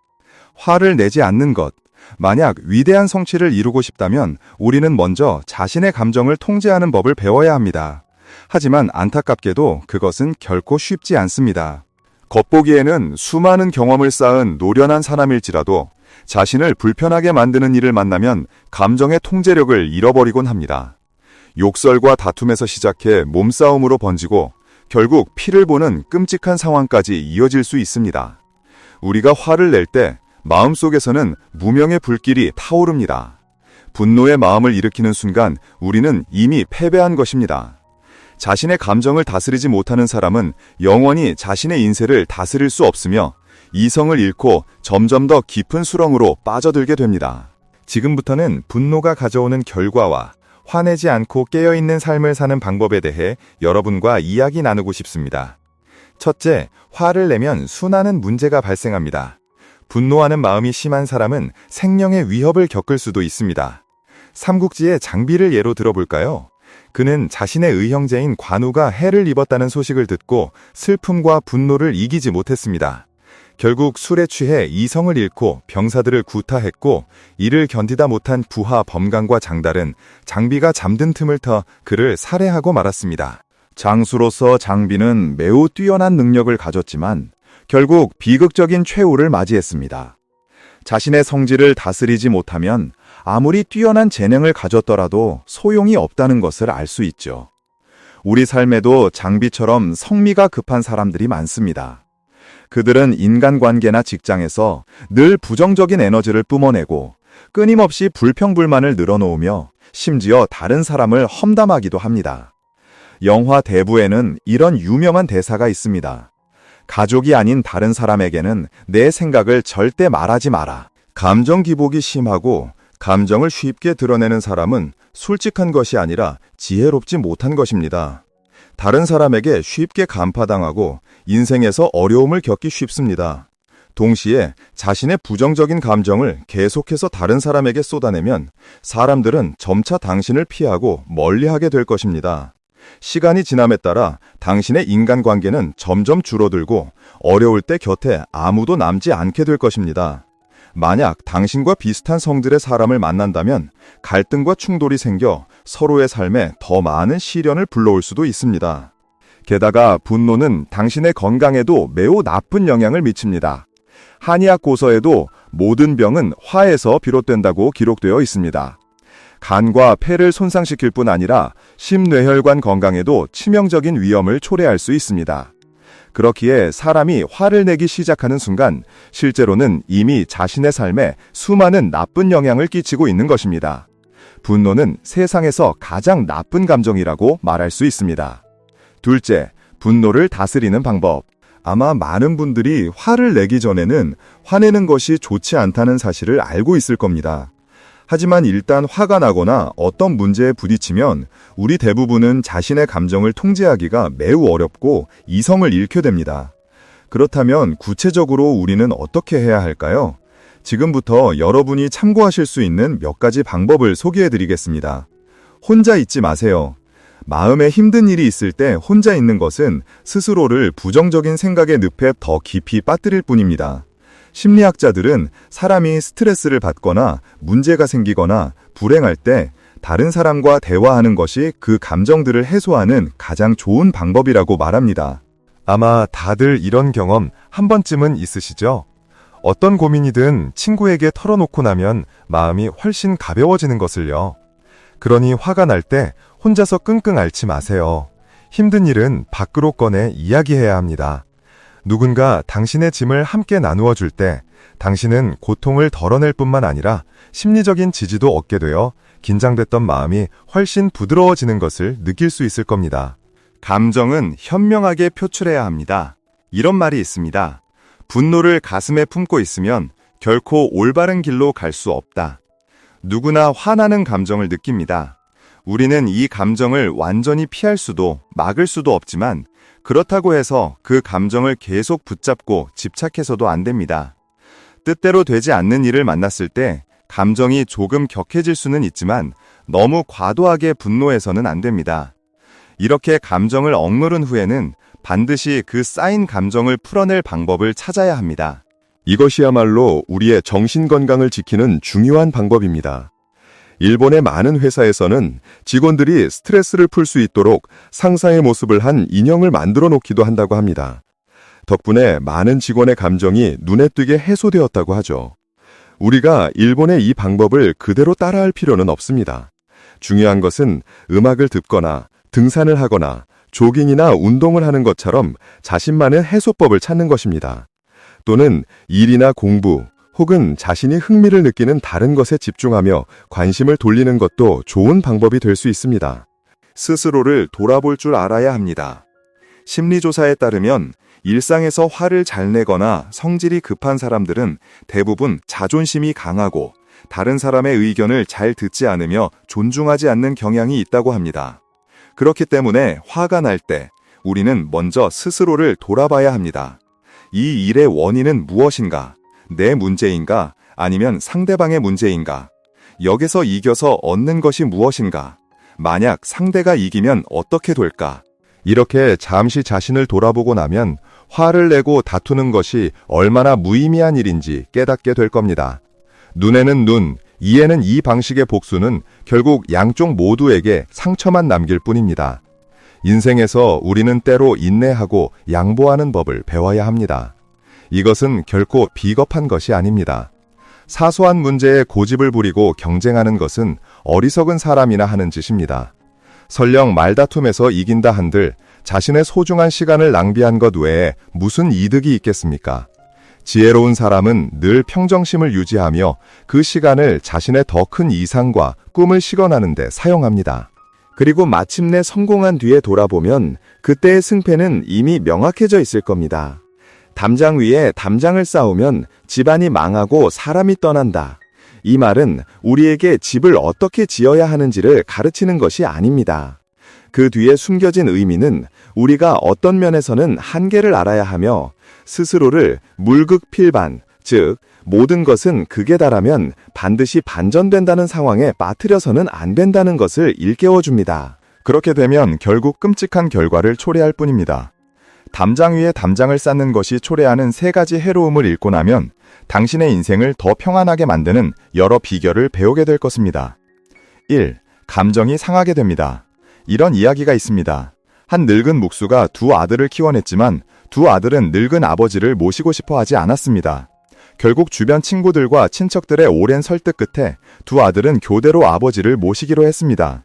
화를 내지 않는 것, 만약 위대한 성취를 이루고 싶다면 우리는 먼저 자신의 감정을 통제하는 법을 배워야 합니다. 하지만 안타깝게도 그것은 결코 쉽지 않습니다. 겉보기에는 수많은 경험을 쌓은 노련한 사람일지라도 자신을 불편하게 만드는 일을 만나면 감정의 통제력을 잃어버리곤 합니다. 욕설과 다툼에서 시작해 몸싸움으로 번지고 결국 피를 보는 끔찍한 상황까지 이어질 수 있습니다. 우리가 화를 낼 때 마음속에서는 무명의 불길이 타오릅니다. 분노의 마음을 일으키는 순간 우리는 이미 패배한 것입니다. 자신의 감정을 다스리지 못하는 사람은 영원히 자신의 인생을 다스릴 수 없으며 이성을 잃고 점점 더 깊은 수렁으로 빠져들게 됩니다. 지금부터는 분노가 가져오는 결과와 화내지 않고 깨어있는 삶을 사는 방법에 대해 여러분과 이야기 나누고 싶습니다. 첫째, 화를 내면 순환은 문제가 발생합니다. 분노하는 마음이 심한 사람은 생명의 위협을 겪을 수도 있습니다. 삼국지의 장비를 예로 들어볼까요? 그는 자신의 의형제인 관우가 해를 입었다는 소식을 듣고 슬픔과 분노를 이기지 못했습니다. 결국 술에 취해 이성을 잃고 병사들을 구타했고 이를 견디다 못한 부하 범강과 장달은 장비가 잠든 틈을 터 그를 살해하고 말았습니다. 장수로서 장비는 매우 뛰어난 능력을 가졌지만 결국 비극적인 최후를 맞이했습니다. 자신의 성질을 다스리지 못하면 아무리 뛰어난 재능을 가졌더라도 소용이 없다는 것을 알 수 있죠. 우리 삶에도 장비처럼 성미가 급한 사람들이 많습니다. 그들은 인간관계나 직장에서 늘 부정적인 에너지를 뿜어내고 끊임없이 불평불만을 늘어놓으며 심지어 다른 사람을 험담하기도 합니다. 영화 대부에는 이런 유명한 대사가 있습니다. 가족이 아닌 다른 사람에게는 내 생각을 절대 말하지 마라. 감정 기복이 심하고 감정을 쉽게 드러내는 사람은 솔직한 것이 아니라 지혜롭지 못한 것입니다. 다른 사람에게 쉽게 간파당하고 인생에서 어려움을 겪기 쉽습니다. 동시에 자신의 부정적인 감정을 계속해서 다른 사람에게 쏟아내면 사람들은 점차 당신을 피하고 멀리하게 될 것입니다. 시간이 지남에 따라 당신의 인간관계는 점점 줄어들고 어려울 때 곁에 아무도 남지 않게 될 것입니다. 만약 당신과 비슷한 성질의 사람을 만난다면 갈등과 충돌이 생겨 서로의 삶에 더 많은 시련을 불러올 수도 있습니다. 게다가 분노는 당신의 건강에도 매우 나쁜 영향을 미칩니다. 한의학 고서에도 모든 병은 화에서 비롯된다고 기록되어 있습니다. 간과 폐를 손상시킬 뿐 아니라 심뇌혈관 건강에도 치명적인 위험을 초래할 수 있습니다. 그렇기에 사람이 화를 내기 시작하는 순간 실제로는 이미 자신의 삶에 수많은 나쁜 영향을 끼치고 있는 것입니다. 분노는 세상에서 가장 나쁜 감정이라고 말할 수 있습니다. 둘째, 분노를 다스리는 방법. 아마 많은 분들이 화를 내기 전에는 화내는 것이 좋지 않다는 사실을 알고 있을 겁니다. 하지만 일단 화가 나거나 어떤 문제에 부딪히면 우리 대부분은 자신의 감정을 통제하기가 매우 어렵고 이성을 잃게 됩니다. 그렇다면 구체적으로 우리는 어떻게 해야 할까요? 지금부터 여러분이 참고하실 수 있는 몇 가지 방법을 소개해 드리겠습니다. 혼자 있지 마세요. 마음에 힘든 일이 있을 때 혼자 있는 것은 스스로를 부정적인 생각의 늪에 더 깊이 빠뜨릴 뿐입니다. 심리학자들은 사람이 스트레스를 받거나 문제가 생기거나 불행할 때 다른 사람과 대화하는 것이 그 감정들을 해소하는 가장 좋은 방법이라고 말합니다. 아마 다들 이런 경험 한 번쯤은 있으시죠? 어떤 고민이든 친구에게 털어놓고 나면 마음이 훨씬 가벼워지는 것을요. 그러니 화가 날 때 혼자서 끙끙 앓지 마세요. 힘든 일은 밖으로 꺼내 이야기해야 합니다. 누군가 당신의 짐을 함께 나누어 줄 때 당신은 고통을 덜어낼 뿐만 아니라 심리적인 지지도 얻게 되어 긴장됐던 마음이 훨씬 부드러워지는 것을 느낄 수 있을 겁니다. 감정은 현명하게 표출해야 합니다. 이런 말이 있습니다. 분노를 가슴에 품고 있으면 결코 올바른 길로 갈 수 없다. 누구나 화나는 감정을 느낍니다. 우리는 이 감정을 완전히 피할 수도 막을 수도 없지만 그렇다고 해서 그 감정을 계속 붙잡고 집착해서도 안 됩니다. 뜻대로 되지 않는 일을 만났을 때 감정이 조금 격해질 수는 있지만 너무 과도하게 분노해서는 안 됩니다. 이렇게 감정을 억누른 후에는 반드시 그 쌓인 감정을 풀어낼 방법을 찾아야 합니다. 이것이야말로 우리의 정신 건강을 지키는 중요한 방법입니다. 일본의 많은 회사에서는 직원들이 스트레스를 풀 수 있도록 상사의 모습을 한 인형을 만들어 놓기도 한다고 합니다. 덕분에 많은 직원의 감정이 눈에 띄게 해소되었다고 하죠. 우리가 일본의 이 방법을 그대로 따라할 필요는 없습니다. 중요한 것은 음악을 듣거나 등산을 하거나 조깅이나 운동을 하는 것처럼 자신만의 해소법을 찾는 것입니다. 또는 일이나 공부 혹은 자신이 흥미를 느끼는 다른 것에 집중하며 관심을 돌리는 것도 좋은 방법이 될 수 있습니다. 스스로를 돌아볼 줄 알아야 합니다. 심리조사에 따르면 일상에서 화를 잘 내거나 성질이 급한 사람들은 대부분 자존심이 강하고 다른 사람의 의견을 잘 듣지 않으며 존중하지 않는 경향이 있다고 합니다. 그렇기 때문에 화가 날 때 우리는 먼저 스스로를 돌아봐야 합니다. 이 일의 원인은 무엇인가? 내 문제인가? 아니면 상대방의 문제인가? 여기서 이겨서 얻는 것이 무엇인가? 만약 상대가 이기면 어떻게 될까? 이렇게 잠시 자신을 돌아보고 나면 화를 내고 다투는 것이 얼마나 무의미한 일인지 깨닫게 될 겁니다. 눈에는 눈, 이에는 이 방식의 복수는 결국 양쪽 모두에게 상처만 남길 뿐입니다. 인생에서 우리는 때로 인내하고 양보하는 법을 배워야 합니다. 이것은 결코 비겁한 것이 아닙니다. 사소한 문제에 고집을 부리고 경쟁하는 것은 어리석은 사람이나 하는 짓입니다. 설령 말다툼에서 이긴다 한들 자신의 소중한 시간을 낭비한 것 외에 무슨 이득이 있겠습니까? 지혜로운 사람은 늘 평정심을 유지하며 그 시간을 자신의 더 큰 이상과 꿈을 실현하는 데 사용합니다. 그리고 마침내 성공한 뒤에 돌아보면 그때의 승패는 이미 명확해져 있을 겁니다. 담장 위에 담장을 쌓으면 집안이 망하고 사람이 떠난다. 이 말은 우리에게 집을 어떻게 지어야 하는지를 가르치는 것이 아닙니다. 그 뒤에 숨겨진 의미는 우리가 어떤 면에서는 한계를 알아야 하며 스스로를 물극필반, 즉 모든 것은 극에 달하면 반드시 반전된다는 상황에 빠뜨려서는 안 된다는 것을 일깨워줍니다. 그렇게 되면 결국 끔찍한 결과를 초래할 뿐입니다. 담장 위에 담장을 쌓는 것이 초래하는 세 가지 해로움을 읽고 나면 당신의 인생을 더 평안하게 만드는 여러 비결을 배우게 될 것입니다. 1. 감정이 상하게 됩니다. 이런 이야기가 있습니다. 한 늙은 목수가 두 아들을 키워냈지만 두 아들은 늙은 아버지를 모시고 싶어 하지 않았습니다. 결국 주변 친구들과 친척들의 오랜 설득 끝에 두 아들은 교대로 아버지를 모시기로 했습니다.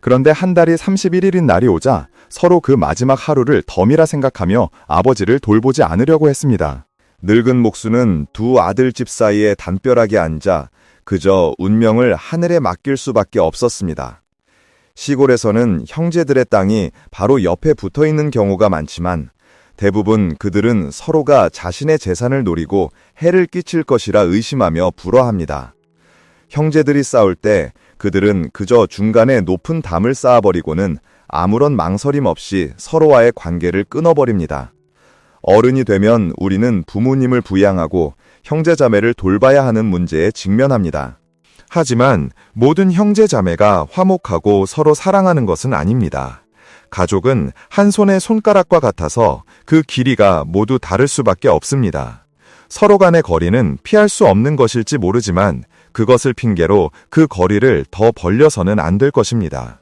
그런데 한 달이 31일인 날이 오자 서로 그 마지막 하루를 덤이라 생각하며 아버지를 돌보지 않으려고 했습니다. 늙은 목수는 두 아들 집 사이에 담벼락에 앉아 그저 운명을 하늘에 맡길 수밖에 없었습니다. 시골에서는 형제들의 땅이 바로 옆에 붙어 있는 경우가 많지만 대부분 그들은 서로가 자신의 재산을 노리고 해를 끼칠 것이라 의심하며 불화합니다. 형제들이 싸울 때 그들은 그저 중간에 높은 담을 쌓아버리고는 아무런 망설임 없이 서로와의 관계를 끊어버립니다. 어른이 되면 우리는 부모님을 부양하고 형제자매를 돌봐야 하는 문제에 직면합니다. 하지만 모든 형제자매가 화목하고 서로 사랑하는 것은 아닙니다. 가족은 한 손의 손가락과 같아서 그 길이가 모두 다를 수밖에 없습니다. 서로 간의 거리는 피할 수 없는 것일지 모르지만 그것을 핑계로 그 거리를 더 벌려서는 안 될 것입니다.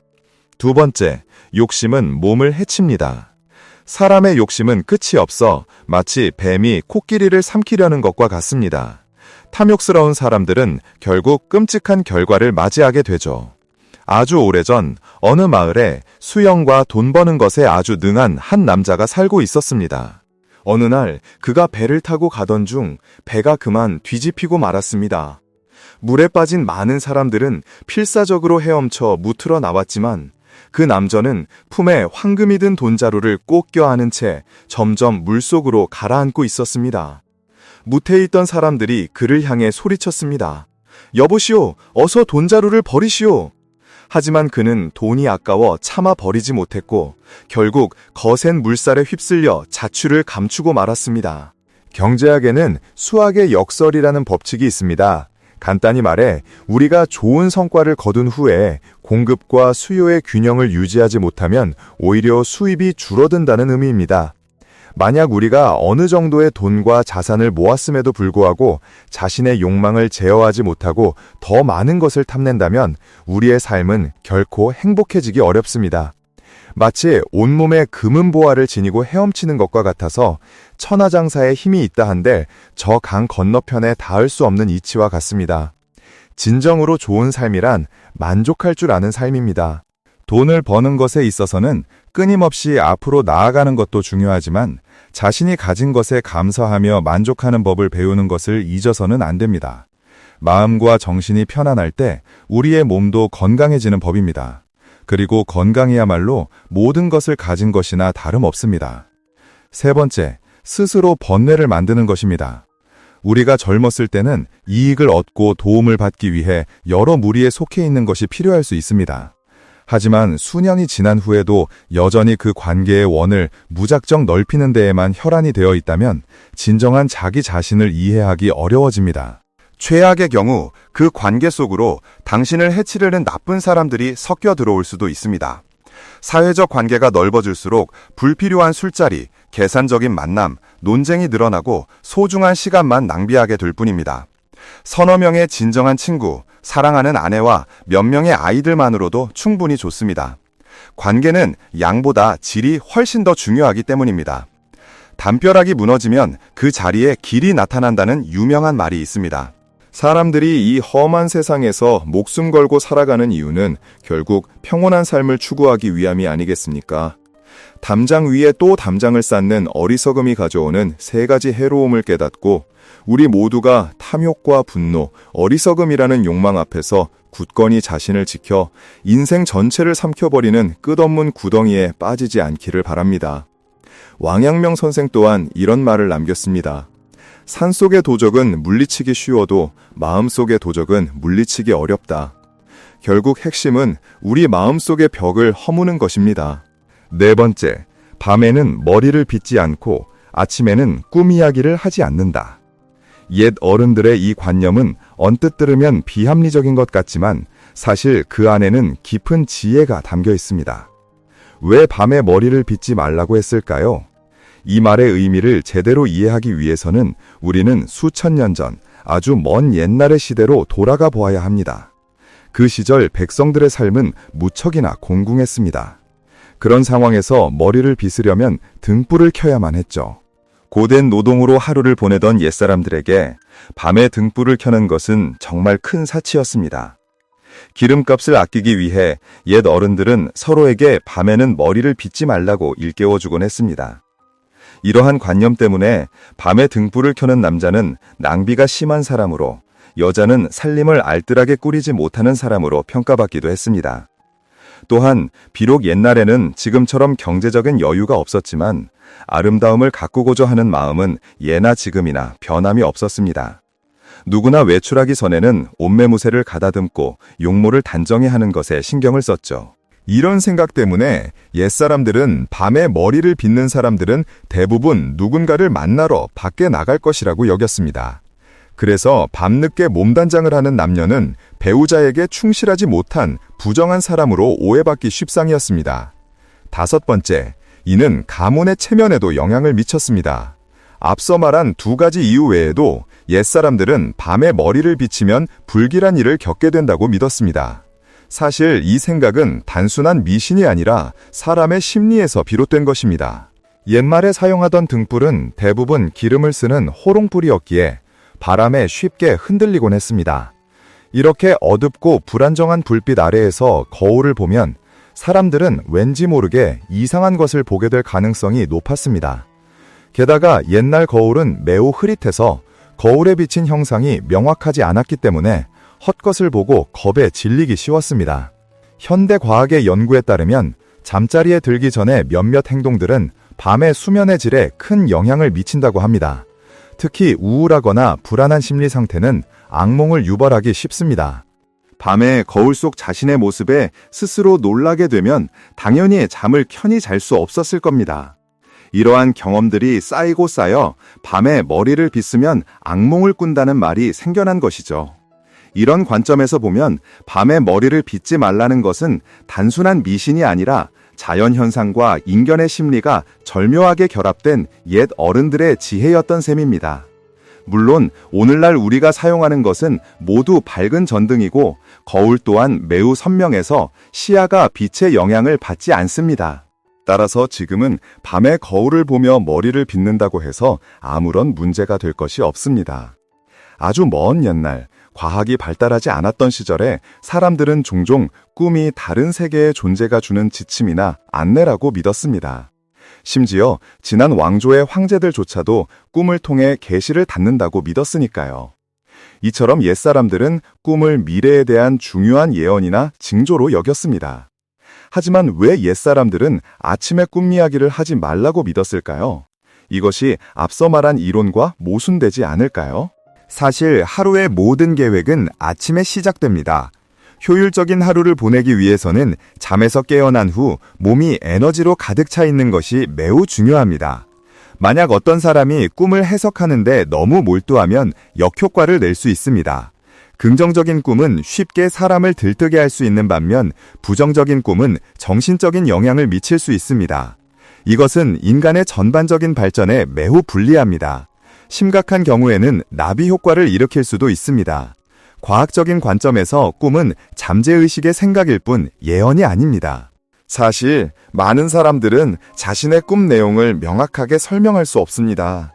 두 번째, 욕심은 몸을 해칩니다. 사람의 욕심은 끝이 없어 마치 뱀이 코끼리를 삼키려는 것과 같습니다. 탐욕스러운 사람들은 결국 끔찍한 결과를 맞이하게 되죠. 아주 오래전 어느 마을에 수영과 돈 버는 것에 아주 능한 한 남자가 살고 있었습니다. 어느 날 그가 배를 타고 가던 중 배가 그만 뒤집히고 말았습니다. 물에 빠진 많은 사람들은 필사적으로 헤엄쳐 무트러 나왔지만 그 남자는 품에 황금이 든 돈자루를 꼭 껴안은 채 점점 물속으로 가라앉고 있었습니다. 무태에 있던 사람들이 그를 향해 소리쳤습니다. 여보시오, 어서 돈자루를 버리시오. 하지만 그는 돈이 아까워 차마 버리지 못했고 결국 거센 물살에 휩쓸려 자취를 감추고 말았습니다. 경제학에는 수학의 역설이라는 법칙이 있습니다. 간단히 말해 우리가 좋은 성과를 거둔 후에 공급과 수요의 균형을 유지하지 못하면 오히려 수입이 줄어든다는 의미입니다. 만약 우리가 어느 정도의 돈과 자산을 모았음에도 불구하고 자신의 욕망을 제어하지 못하고 더 많은 것을 탐낸다면 우리의 삶은 결코 행복해지기 어렵습니다. 마치 온몸에 금은보화를 지니고 헤엄치는 것과 같아서 천하장사에 힘이 있다 한들 저 강 건너편에 닿을 수 없는 이치와 같습니다. 진정으로 좋은 삶이란 만족할 줄 아는 삶입니다. 돈을 버는 것에 있어서는 끊임없이 앞으로 나아가는 것도 중요하지만 자신이 가진 것에 감사하며 만족하는 법을 배우는 것을 잊어서는 안 됩니다. 마음과 정신이 편안할 때 우리의 몸도 건강해지는 법입니다. 그리고 건강이야말로 모든 것을 가진 것이나 다름없습니다. 세 번째, 스스로 번뇌를 만드는 것입니다. 우리가 젊었을 때는 이익을 얻고 도움을 받기 위해 여러 무리에 속해 있는 것이 필요할 수 있습니다. 하지만 수년이 지난 후에도 여전히 그 관계의 원을 무작정 넓히는 데에만 혈안이 되어 있다면 진정한 자기 자신을 이해하기 어려워집니다. 최악의 경우 그 관계 속으로 당신을 해치려는 나쁜 사람들이 섞여 들어올 수도 있습니다. 사회적 관계가 넓어질수록 불필요한 술자리, 계산적인 만남, 논쟁이 늘어나고 소중한 시간만 낭비하게 될 뿐입니다. 서너 명의 진정한 친구, 사랑하는 아내와 몇 명의 아이들만으로도 충분히 좋습니다. 관계는 양보다 질이 훨씬 더 중요하기 때문입니다. 담벼락이 무너지면 그 자리에 길이 나타난다는 유명한 말이 있습니다. 사람들이 이 험한 세상에서 목숨 걸고 살아가는 이유는 결국 평온한 삶을 추구하기 위함이 아니겠습니까? 담장 위에 또 담장을 쌓는 어리석음이 가져오는 세 가지 해로움을 깨닫고 우리 모두가 탐욕과 분노, 어리석음이라는 욕망 앞에서 굳건히 자신을 지켜 인생 전체를 삼켜버리는 끝없는 구덩이에 빠지지 않기를 바랍니다. 왕양명 선생 또한 이런 말을 남겼습니다. 산속의 도적은 물리치기 쉬워도 마음속의 도적은 물리치기 어렵다. 결국 핵심은 우리 마음속의 벽을 허무는 것입니다. 네 번째, 밤에는 머리를 빗지 않고 아침에는 꿈 이야기를 하지 않는다. 옛 어른들의 이 관념은 언뜻 들으면 비합리적인 것 같지만 사실 그 안에는 깊은 지혜가 담겨 있습니다. 왜 밤에 머리를 빗지 말라고 했을까요? 이 말의 의미를 제대로 이해하기 위해서는 우리는 수천 년 전 아주 먼 옛날의 시대로 돌아가 보아야 합니다. 그 시절 백성들의 삶은 무척이나 공궁했습니다. 그런 상황에서 머리를 빗으려면 등불을 켜야만 했죠. 고된 노동으로 하루를 보내던 옛사람들에게 밤에 등불을 켜는 것은 정말 큰 사치였습니다. 기름값을 아끼기 위해 옛 어른들은 서로에게 밤에는 머리를 빗지 말라고 일깨워주곤 했습니다. 이러한 관념 때문에 밤에 등불을 켜는 남자는 낭비가 심한 사람으로 여자는 살림을 알뜰하게 꾸리지 못하는 사람으로 평가받기도 했습니다. 또한 비록 옛날에는 지금처럼 경제적인 여유가 없었지만 아름다움을 가꾸고자 하는 마음은 예나 지금이나 변함이 없었습니다. 누구나 외출하기 전에는 옷매무새를 가다듬고 용모를 단정히 하는 것에 신경을 썼죠. 이런 생각 때문에 옛사람들은 밤에 머리를 빗는 사람들은 대부분 누군가를 만나러 밖에 나갈 것이라고 여겼습니다. 그래서 밤늦게 몸단장을 하는 남녀는 배우자에게 충실하지 못한 부정한 사람으로 오해받기 쉽상이었습니다. 다섯 번째, 이는 가문의 체면에도 영향을 미쳤습니다. 앞서 말한 두 가지 이유 외에도 옛사람들은 밤에 머리를 비치면 불길한 일을 겪게 된다고 믿었습니다. 사실 이 생각은 단순한 미신이 아니라 사람의 심리에서 비롯된 것입니다. 옛말에 사용하던 등불은 대부분 기름을 쓰는 호롱불이었기에 바람에 쉽게 흔들리곤 했습니다. 이렇게 어둡고 불안정한 불빛 아래에서 거울을 보면 사람들은 왠지 모르게 이상한 것을 보게 될 가능성이 높았습니다. 게다가 옛날 거울은 매우 흐릿해서 거울에 비친 형상이 명확하지 않았기 때문에 헛것을 보고 겁에 질리기 쉬웠습니다. 현대 과학의 연구에 따르면 잠자리에 들기 전에 몇몇 행동들은 밤의 수면의 질에 큰 영향을 미친다고 합니다. 특히 우울하거나 불안한 심리 상태는 악몽을 유발하기 쉽습니다. 밤에 거울 속 자신의 모습에 스스로 놀라게 되면 당연히 잠을 편히 잘 수 없었을 겁니다. 이러한 경험들이 쌓이고 쌓여 밤에 머리를 빗으면 악몽을 꾼다는 말이 생겨난 것이죠. 이런 관점에서 보면 밤에 머리를 빗지 말라는 것은 단순한 미신이 아니라 자연현상과 인견의 심리가 절묘하게 결합된 옛 어른들의 지혜였던 셈입니다. 물론 오늘날 우리가 사용하는 것은 모두 밝은 전등이고 거울 또한 매우 선명해서 시야가 빛의 영향을 받지 않습니다. 따라서 지금은 밤에 거울을 보며 머리를 빗는다고 해서 아무런 문제가 될 것이 없습니다. 아주 먼 옛날, 과학이 발달하지 않았던 시절에 사람들은 종종 꿈이 다른 세계의 존재가 주는 지침이나 안내라고 믿었습니다. 심지어 지난 왕조의 황제들조차도 꿈을 통해 계시를 받는다고 믿었으니까요. 이처럼 옛사람들은 꿈을 미래에 대한 중요한 예언이나 징조로 여겼습니다. 하지만 왜 옛사람들은 아침에 꿈 이야기를 하지 말라고 믿었을까요? 이것이 앞서 말한 이론과 모순되지 않을까요? 사실 하루의 모든 계획은 아침에 시작됩니다. 효율적인 하루를 보내기 위해서는 잠에서 깨어난 후 몸이 에너지로 가득 차 있는 것이 매우 중요합니다. 만약 어떤 사람이 꿈을 해석하는데 너무 몰두하면 역효과를 낼 수 있습니다. 긍정적인 꿈은 쉽게 사람을 들뜨게 할 수 있는 반면 부정적인 꿈은 정신적인 영향을 미칠 수 있습니다. 이것은 인간의 전반적인 발전에 매우 불리합니다. 심각한 경우에는 나비 효과를 일으킬 수도 있습니다. 과학적인 관점에서 꿈은 잠재의식의 생각일 뿐 예언이 아닙니다. 사실 많은 사람들은 자신의 꿈 내용을 명확하게 설명할 수 없습니다.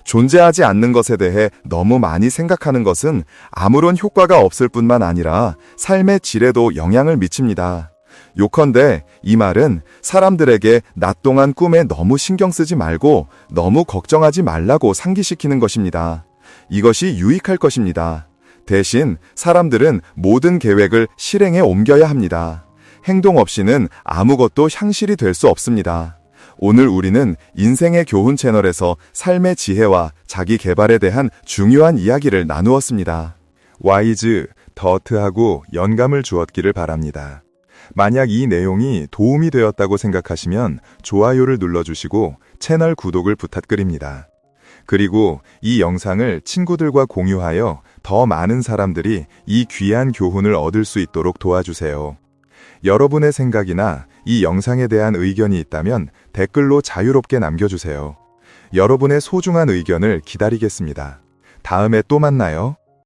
존재하지 않는 것에 대해 너무 많이 생각하는 것은 아무런 효과가 없을 뿐만 아니라 삶의 질에도 영향을 미칩니다. 요컨대 이 말은 사람들에게 낮 동안 꿈에 너무 신경 쓰지 말고 너무 걱정하지 말라고 상기시키는 것입니다. 이것이 유익할 것입니다. 대신 사람들은 모든 계획을 실행에 옮겨야 합니다. 행동 없이는 아무것도 향실이 될 수 없습니다. 오늘 우리는 인생의 교훈 채널에서 삶의 지혜와 자기 개발에 대한 중요한 이야기를 나누었습니다. 와이즈, 더트하고 영감을 주었기를 바랍니다. 만약 이 내용이 도움이 되었다고 생각하시면 좋아요를 눌러주시고 채널 구독을 부탁드립니다. 그리고 이 영상을 친구들과 공유하여 더 많은 사람들이 이 귀한 교훈을 얻을 수 있도록 도와주세요. 여러분의 생각이나 이 영상에 대한 의견이 있다면 댓글로 자유롭게 남겨주세요. 여러분의 소중한 의견을 기다리겠습니다. 다음에 또 만나요.